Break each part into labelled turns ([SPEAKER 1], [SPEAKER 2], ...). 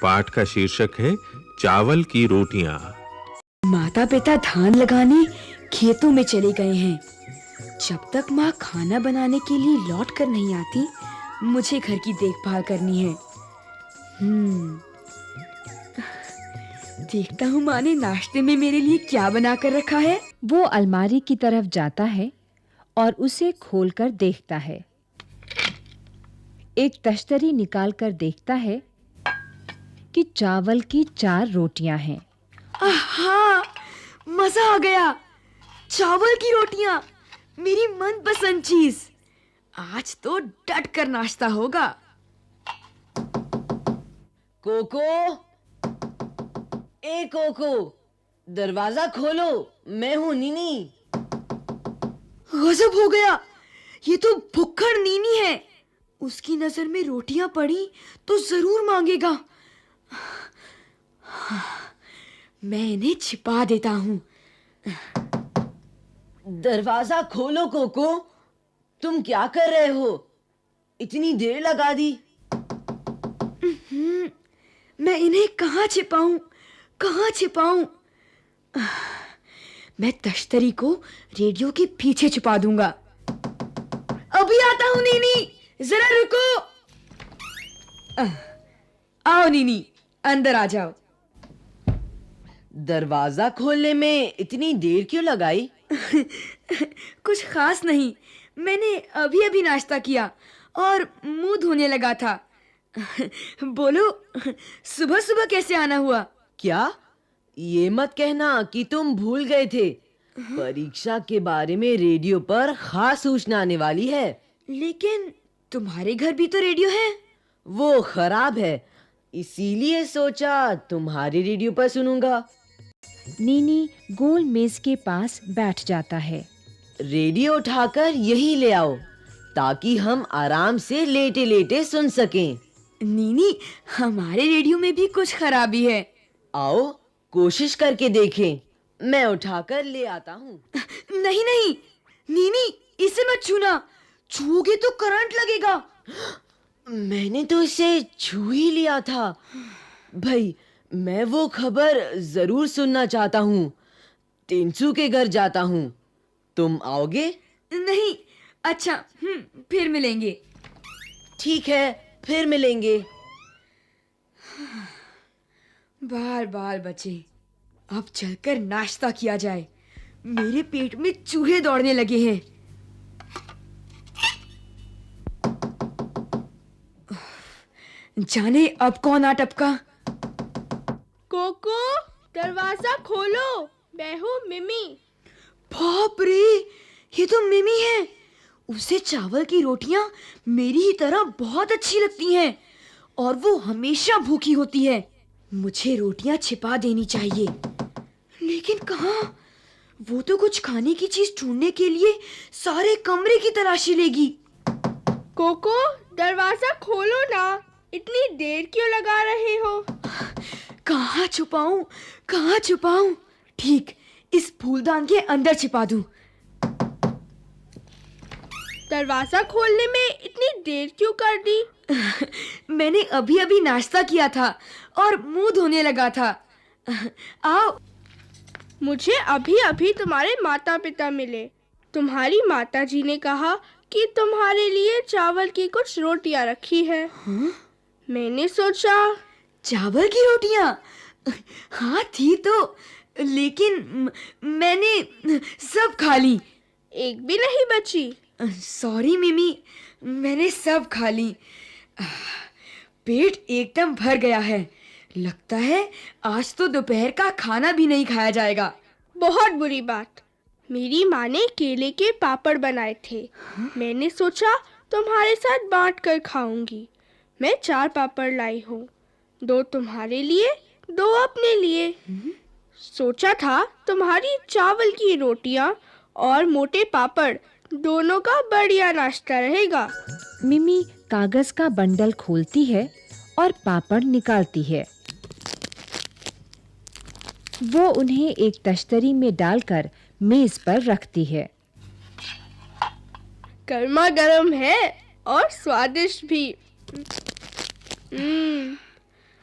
[SPEAKER 1] पाठ का शीर्षक है चावल की रोटियां।
[SPEAKER 2] माता पिता धान लगाने खेतों में चले गए हैं। जब तक माँ खाना बनाने के लिए लौट कर नहीं आती, मुझे घर की देखभाल करनी है। देखता हूँ माँ ने नाश्ते में मेरे लिए क्या बना कर रखा है।
[SPEAKER 3] वो अलमारी की तरफ जाता है और उसे खोलकर देखता है। एक तश्तरी निकालकर देखता है कि चावल की 4 रोटियां हैं।
[SPEAKER 2] आहा, मजा आ गया। चावल की रोटियां, मेरी मनपसंद चीज। आज तो डट कर नाश्ता होगा।
[SPEAKER 4] कोको, ए कोको, दरवाजा खोलो, मैं हूँ नीनी।
[SPEAKER 2] गजब हो गया, ये तो भुक्खड़ नीनी है। उसकी नजर में रोटियां पड़ी तो जरूर मांगेगा। मैं इन्हें छिपा देता हूँ।
[SPEAKER 4] दरवाजा खोलो कोको, तुम क्या कर रहे हो? इतनी देर लगा दी।
[SPEAKER 2] मैं इन्हें कहाँ छिपाऊं? मैं तश्तरी को रेडियो के पीछे छुपा दूंगा। अभी आता हूँ नीनी, जरा रुको। आओ नीनी, अंदर आ जाओ।
[SPEAKER 4] दरवाजा खोलने में इतनी देर क्यों लगाई?
[SPEAKER 2] कुछ खास नहीं, मैंने अभी नाश्ता किया और मुंह धोने लगा था। बोलो, सुबह सुबह कैसे आना हुआ?
[SPEAKER 4] क्या? ये मत कहना कि तुम भूल गए थे। परीक्षा के बारे में रेडियो पर खास सूचना आने वाली है।
[SPEAKER 2] लेकिन तुम्हारे घर भी तो रेडियो है।
[SPEAKER 4] वो खराब है, इसीलिए सोचा तुम्हारे रेडियो पर सुनूंगा।
[SPEAKER 3] नीनी गोल मेज के पास बैठ जाता है।
[SPEAKER 4] रेडियो उठाकर यहीं ले आओ ताकि हम आराम से लेटे-लेटे सुन सकें।
[SPEAKER 2] नीनी, हमारे रेडियो में भी कुछ खराबी है।
[SPEAKER 4] आओ कोशिश करके देखें, मैं उठाकर ले आता हूँ।
[SPEAKER 2] नहीं नीनी, इसे मत छूना, छूओगे तो करंट लगेगा।
[SPEAKER 4] मैंने तो इसे छू ही लिया था। भाई, मैं वो खबर जरूर सुनना चाहता हूँ। टिंचू के घर जाता हूँ, तुम आओगे?
[SPEAKER 2] नहीं। अच्छा, फिर मिलेंगे।
[SPEAKER 4] ठीक है, फिर मिलेंगे।
[SPEAKER 2] बाल बचे, अब चलकर नाश्ता किया जाए। मेरे पेट में चूहे दौड़ने लगे हैं। जाने अब कौन आ टपका।
[SPEAKER 5] कोको, दरवाजा खोलो, मैं हूँ मिमी।
[SPEAKER 2] बाप रे, ये तो मिमी है। उसे चावल की रोटियां मेरी ही तरह बहुत अच्छी लगती हैं और वो हमेशा भूखी होती है। मुझे रोटियां छिपा देनी चाहिए, लेकिन कहाँ? वो तो कुछ खाने की चीज ढूंढने के लिए सारे कमरे की तलाशी लेगी।
[SPEAKER 5] कोको, दरवाजा खोलो ना, इतनी देर क्यों लगा रहे हो?
[SPEAKER 2] कहाँ छुपाऊं? ठीक, इस फूलदान के अंदर छिपा दूं।
[SPEAKER 5] दरवाजा खोलने में इतनी देर क्यों कर दी?
[SPEAKER 2] मैंने अभी नाश्ता किया था और मुंह धोने लगा था। आओ।
[SPEAKER 5] मुझे अभी तुम्हारे माता पिता मिले। तुम्हारी माता जी ने कहा कि तुम्हारे लिए चावल की कुछ रोटियां रखी है। मैंने सोचा।
[SPEAKER 2] चावल की रोटियां? हाँ थी तो, लेकिन मैंने सब खा ली।
[SPEAKER 5] एक भी नहीं बची।
[SPEAKER 2] सॉरी मिमी, मैंने सब खा ली। पेट एकदम भर गया है। लगता है आज तो दोपहर का खाना भी नहीं खाया जाएगा।
[SPEAKER 5] बहुत बुरी बात। मेरी माँ ने केले के पापड़ बनाए थे। मैंने सोचा तुम्हारे साथ बांट कर खाऊंगी। मैं 4 पापड़ लाई हूँ, 2 तुम्हारे लिए, 2 अपने लिए। सोचा था तुम्हारी चावल की रोटियां और मोटे पापड़ दोनों का बढ़िया नाश्ता रहेगा।
[SPEAKER 3] मिमी कागज का बंडल खोलती है और पापड़ निकालती है। वो उन्हें एक तश्तरी में डालकर मेज पर रखती है।
[SPEAKER 5] गर्मा गर्म है और स्वादिष्ट भी।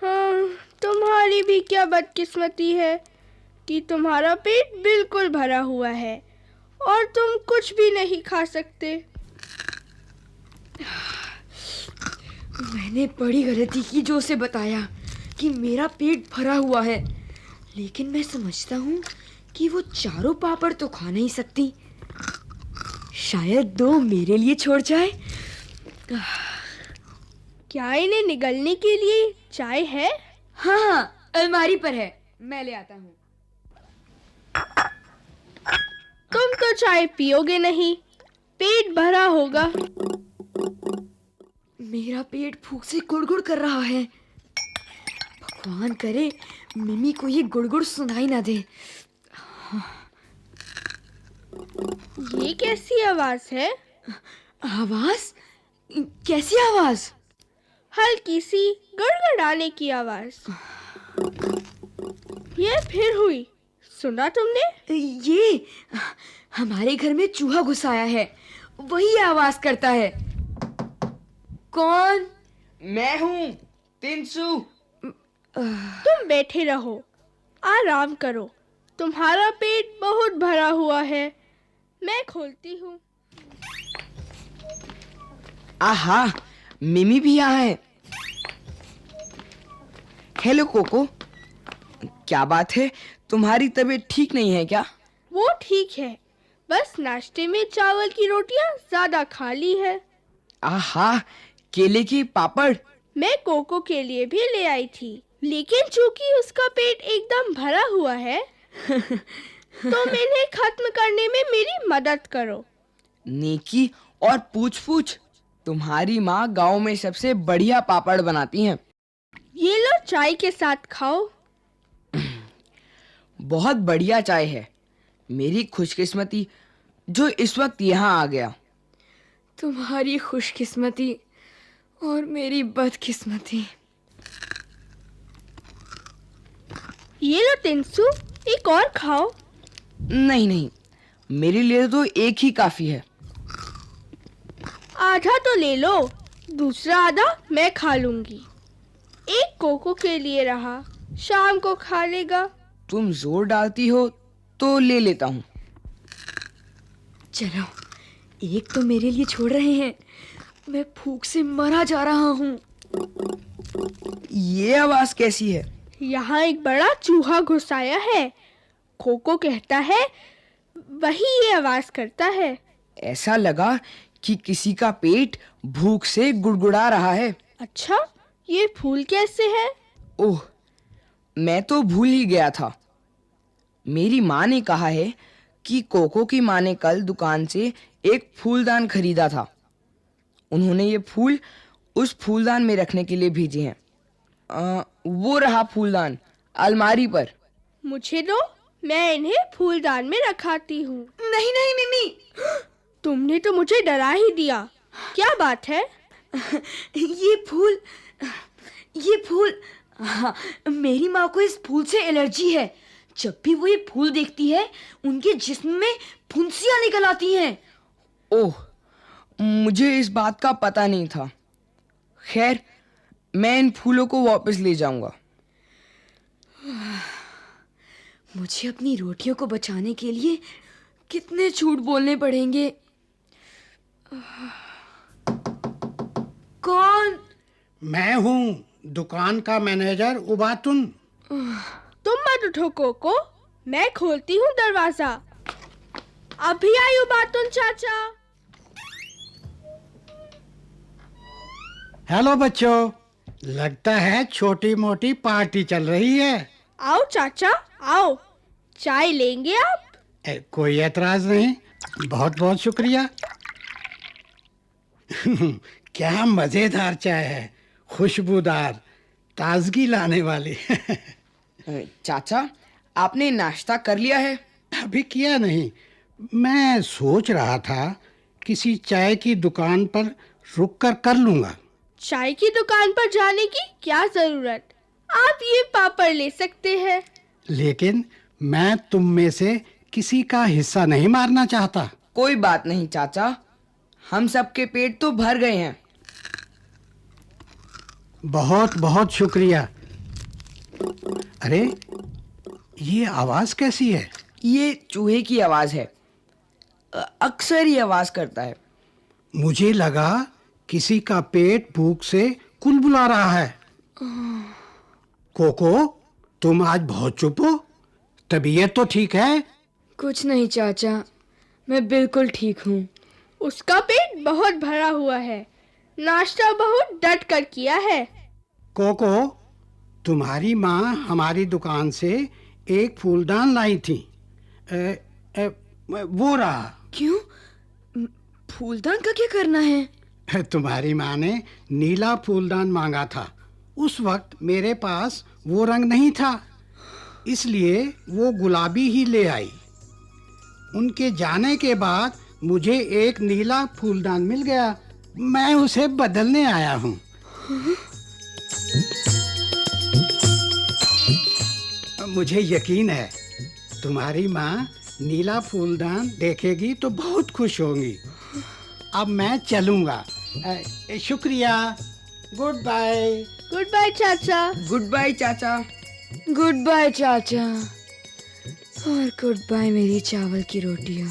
[SPEAKER 5] हाँ, तुम्हारी भी क्या बदकिस्मती है कि तुम्हारा पेट बिल्कुल भरा हुआ है और तुम कुछ भी नहीं खा सकते।
[SPEAKER 2] मैंने बड़ी गलती की जो उसे बताया कि मेरा पेट भरा हुआ है, लेकिन मैं समझता हूँ कि वो चारों पापड़ तो खा नहीं सकती। शायद 2 मेरे लिए छोड़ जाए।
[SPEAKER 5] क्या इन्हें निगलने के लिए चाय है?
[SPEAKER 2] हाँ, अलमारी पर है, मैं ले आता हूँ।
[SPEAKER 5] तुम तो चाय पियोगे नहीं, पेट भरा होगा।
[SPEAKER 2] मेरा पेट भूख से गुड़गुड़ कर रहा है। भगवान करे मिमी को ये गुड़गुड़ सुनाई ना दे।
[SPEAKER 5] ये कैसी आवाज है?
[SPEAKER 2] आवाज? कैसी आवाज?
[SPEAKER 5] हल्की सी गड़गड़ाने की आवाज। ये फिर हुई, सुना तुमने?
[SPEAKER 2] ये हमारे घर में चूहा घुस आया है, वही आवाज करता है। कौन?
[SPEAKER 6] मैं हूँ, तिनसु।
[SPEAKER 5] तुम बैठे रहो, आराम करो, तुम्हारा पेट बहुत भरा हुआ है, मैं खोलती हूँ।
[SPEAKER 6] आहा, मिमी भी यहाँ है। हेलो कोको, क्या बात है, तुम्हारी तबीयत ठीक नहीं है क्या?
[SPEAKER 5] वो ठीक है, बस नाश्ते में चावल की रोटियां ज्यादा खा ली है।
[SPEAKER 6] आहा, केले की पापड़।
[SPEAKER 5] मैं कोको के लिए भी ले आई थी, लेकिन चूंकि उसका पेट एकदम भरा हुआ है तो इन्हें खत्म करने में मेरी मदद करो।
[SPEAKER 6] नेकी और पूछ-पूछ, तुम्हारी माँ गांव में सबसे बढ़िया पापड़ बनाती हैं।
[SPEAKER 5] ये लो, चाय के साथ खाओ।
[SPEAKER 6] बहुत बढ़िया चाय है। मेरी खुशकिस्मती जो इस वक्त यहाँ आ गया।
[SPEAKER 2] तुम्हारी खुशकिस्मती और मेरी बदकिस्मती।
[SPEAKER 5] ये लो तिनसु, एक और खाओ।
[SPEAKER 6] नहीं नहीं, मेरे लिए तो एक ही काफी है।
[SPEAKER 5] आधा तो ले लो, दूसरा आधा मैं खा लूंगी। एक कोको के लिए रहा, शाम को खा लेगा।
[SPEAKER 6] तुम जोर डालती हो तो ले लेता हूँ।
[SPEAKER 2] चलो, एक तो मेरे लिए छोड़ रहे हैं, मैं भूख से मरा जा रहा हूँ।
[SPEAKER 6] ये आवाज कैसी है?
[SPEAKER 5] यहाँ एक बड़ा चूहा घुस आया है, कोको कहता है वही ये आवाज करता है।
[SPEAKER 6] ऐसा लगा कि किसी का पेट भूख से गुड़गुड़ा रहा है।
[SPEAKER 5] अच्छा, ये फूल कैसे है?
[SPEAKER 6] ओह, मैं तो भूल ही गया था। मेरी माँ ने कहा है कि कोको की माँ ने कल दुकान से एक फूलदान खरीदा था। उन्होंने ये फूल उस फूलदान में रखने के लिए भेजे हैं। वो रहा फूलदान अलमारी पर।
[SPEAKER 5] मुझे दो, मैं इन्हें फूलदान में रखाती हूँ।
[SPEAKER 2] नहीं नहीं मिमी,
[SPEAKER 5] तुमने तो मुझे डरा ही दिया। क्या बात है?
[SPEAKER 2] ये फूल, हाँ, मेरी माँ को इस फूल से एलर्जी है। जब भी वो ये फूल देखती है, उनके जिस्म में फुंसियाँ निकल आती हैं।
[SPEAKER 6] ओह, मुझे इस बात का पता नहीं था। खैर, मैं इन फूलों को वापस ले जाऊंगा।
[SPEAKER 2] मुझे अपनी रोटियों को बचाने के लिए कितने झूठ बोलने पड़ेंगे। कौन?
[SPEAKER 7] मैं हूँ, दुकान का मैनेजर उबातुन।
[SPEAKER 5] तुम मत उठो कोको, मैं खोलती हूँ दरवाजा। अभी आई उबातुन चाचा।
[SPEAKER 7] हेलो बच्चों, लगता है छोटी मोटी पार्टी चल रही है।
[SPEAKER 5] आओ चाचा, आओ, चाय लेंगे आप?
[SPEAKER 7] कोई एतराज नहीं, बहुत बहुत शुक्रिया। क्या मजेदार चाय है, खुशबूदार, ताजगी लाने वाली।
[SPEAKER 6] चाचा, आपने नाश्ता कर लिया है?
[SPEAKER 7] अभी किया नहीं, मैं सोच रहा था किसी चाय की दुकान पर रुक कर लूंगा।
[SPEAKER 5] चाय की दुकान पर जाने की क्या जरूरत, आप ये पापड़ ले सकते हैं।
[SPEAKER 7] लेकिन मैं तुम में से किसी का हिस्सा नहीं मारना चाहता।
[SPEAKER 6] कोई बात नहीं चाचा, हम सबके पेट तो भर गए हैं।
[SPEAKER 7] बहुत बहुत शुक्रिया। अरे, ये आवाज कैसी है?
[SPEAKER 6] ये चूहे की आवाज है। अक्सर ये आवाज करता है।
[SPEAKER 7] मुझे लगा किसी का पेट भूख से कुलबुला रहा है। कोको, तुम आज बहुत चुप हो। तबीयत तो ठीक है?
[SPEAKER 2] कुछ नहीं चाचा, मैं बिल्कुल ठीक हूँ।
[SPEAKER 5] उसका पेट बहुत भरा हुआ है। नाश्ता बहुत डट कर किया है।
[SPEAKER 7] कोको, तुम्हारी माँ हमारी दुकान से एक फूलदान लाई थी। वो रहा।
[SPEAKER 2] क्यों? फूलदान का क्या करना है?
[SPEAKER 7] तुम्हारी माँ ने नीला फूलदान मांगा था। उस वक्त मेरे पास वो रंग नहीं था, इसलिए वो गुलाबी ही ले आई। उनके जाने के बाद मुझे एक नीला फूलदान मिल गया। मैं उसे बदलने आया हूँ। मुझे यकीन है तुम्हारी माँ नीला फूलदान देखेगी तो बहुत खुश होंगी। अब मैं चलूँगा। शुक्रिया। Good bye.
[SPEAKER 5] गुड बाय चाचा।
[SPEAKER 6] गुड बाय चाचा।
[SPEAKER 2] गुड बाय चाचा, और गुड बाय मेरी चावल की रोटियाँ।